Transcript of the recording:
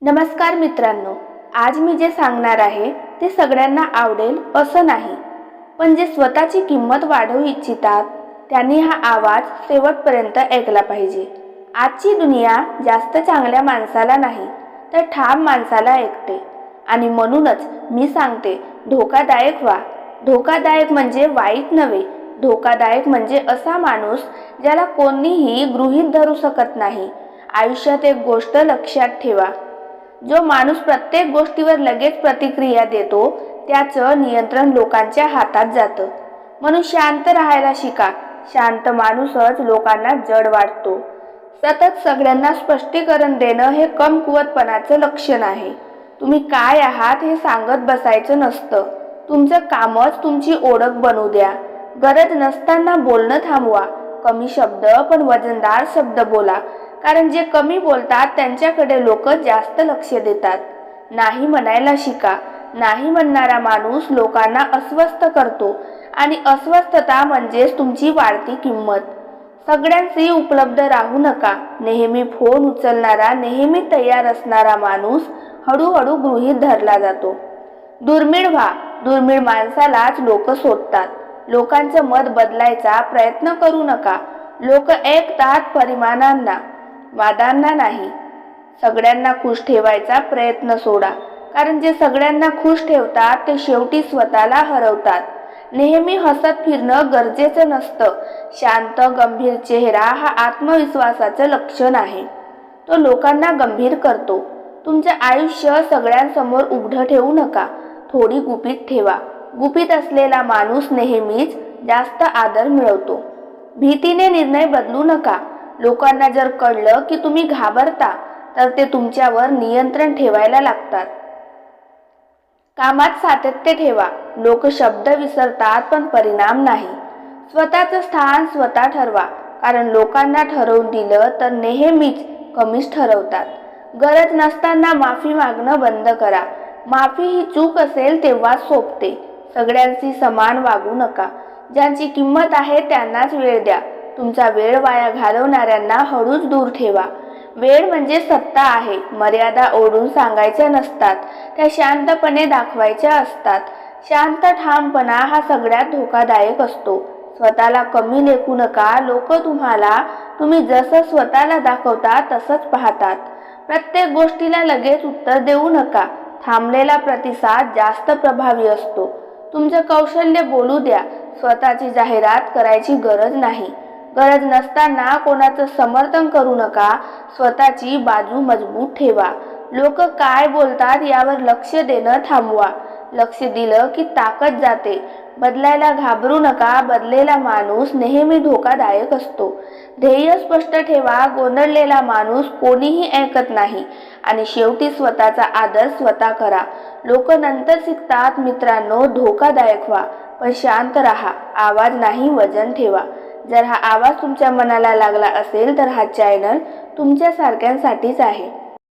नमस्कार मित्रांनो, आज मी जे सांगणार आहे ते सगळ्यांना आवडेल असं नाही, पण जे स्वतःची किंमत वाढवू इच्छितात त्यांनी हा आवाज शेवटपर्यंत ऐकला पाहिजे। आजची दुनिया जास्त चांगल्या माणसाला नाही तर ठाम माणसाला ऐकते आणि म्हणूनच मी सांगते, धोकादायक व्हा। धोकादायक म्हणजे वाईट नव्हे, धोकादायक म्हणजे असा माणूस ज्याला कोणीही गृहीत धरू शकत नाही। आयुष्यात एक गोष्ट लक्षात ठेवा, जो माणूस प्रत्येक गोष्टीवर लगेच प्रतिक्रिया देतो त्याचं नियंत्रण लोकांच्या हातात जातं। म्हणून शांत राहायला शिका। शांत माणूसच लोकांना जड वाटतो। सतत सगळ्यांना स्पष्टीकरण देणं हे कमकुवतपणाचं लक्षण आहे। तुम्ही काय आहात हे सांगत बसायचं नसतं, तुमचं कामच तुमची ओळख बनवू द्या। गरज नसताना बोलणं थांबवा। कमी शब्द पण वजनदार शब्द बोला, कारण जे कमी बोलतात त्यांच्याकडे लोक जास्त लक्ष देतात। नाही म्हणायला शिका। नाही म्हणणारा माणूस लोकांना अस्वस्थ करतो आणि अस्वस्थता म्हणजेच तुमची वाढती किंमत। सगळ्यांशी उपलब्ध राहू नका। नेहमी फोन उचलणारा, नेहमी तयार असणारा माणूस हळूहळू गृहीत धरला जातो। दुर्मिळ व्हा। दुर्मिळ माणसालाच लोक शोधतात। लोकांचं मत बदलायचा प्रयत्न करू नका। लोक ऐकतात परिमाणांना, वादांना नाही। सगळ्यांना खुश ठेवायचा प्रयत्न सोडा, कारण जे सगळ्यांना खुश ठेवतात ते शेवटी स्वतःला हरवतात। नेहमी हसत फिरणं गरजेचं नसतं। शांत गंभीर चेहरा हा आत्मविश्वासाचं लक्षण आहे, तो लोकांना गंभीर करतो। तुमचं आयुष्य सगळ्यांसमोर उघडं ठेवू नका, थोडी गुपित ठेवा। गुपित असलेला माणूस नेहमीच जास्त आदर मिळवतो। भीतीने निर्णय बदलू नका। लोकांना जर कळलं की तुम्ही घाबरता तर ते तुमच्यावर नियंत्रण ठेवायला लागतात। कामात सातत्य ठेवा। लोक शब्द विसरतात पण परिणाम नाही। स्वतःचं स्थान स्वतः ठरवा, कारण लोकांना ठरवून दिलं तर नेहमीच कमीच ठरवतात। गरज नसताना माफी मागणं बंद करा। माफी ही चूक असेल तेव्हा सोपते। सगळ्यांशी समान वागू नका। ज्यांची किंमत आहे त्यांनाच वेळ द्या। तुमचा वेळ वाया घालवणाऱ्यांना हळूच दूर ठेवा। वेळ म्हणजे सत्ता आहे। मर्यादा ओढून सांगायच्या नसतात, त्या शांतपणे दाखवायच्या असतात। शांत ठामपणा हा सगळ्यात धोकादायक असतो। स्वतःला कमी लेखू नका। लोक तुम्हाला तुम्ही जसं स्वतःला दाखवता तसंच पाहतात। प्रत्येक गोष्टीला लगेच उत्तर देऊ नका। थांबलेला प्रतिसाद जास्त प्रभावी असतो। तुमचं कौशल्य बोलू द्या। स्वतःची जाहिरात करायची गरज नाही। गरज नसताना कोणाचं समर्थन करू नका। स्वतःची बाजू मजबूत ठेवा। लोक काय बोलतात यावर लक्ष देणं थांबवा। लक्ष दिलं की ताकद जाते। बदलायला घाबरू नका। बदलेला माणूस नेहमी धोकादायक असतो। ध्येय स्पष्ट ठेवा। गोंधळलेला माणूस कोणीही ऐकत नाही आणि शेवटी स्वतःचा आदर स्वतः करा। लोक नंतर शिकतात। मित्रांनो, धोकादायक व्हा पण शांत राहा। आवाज नाही, वजन ठेवा। जर हा आवाज तुमच्या मनाला लागला असेल तर हा चॅनल तुमच्यासारख्यांसाठीच आहे।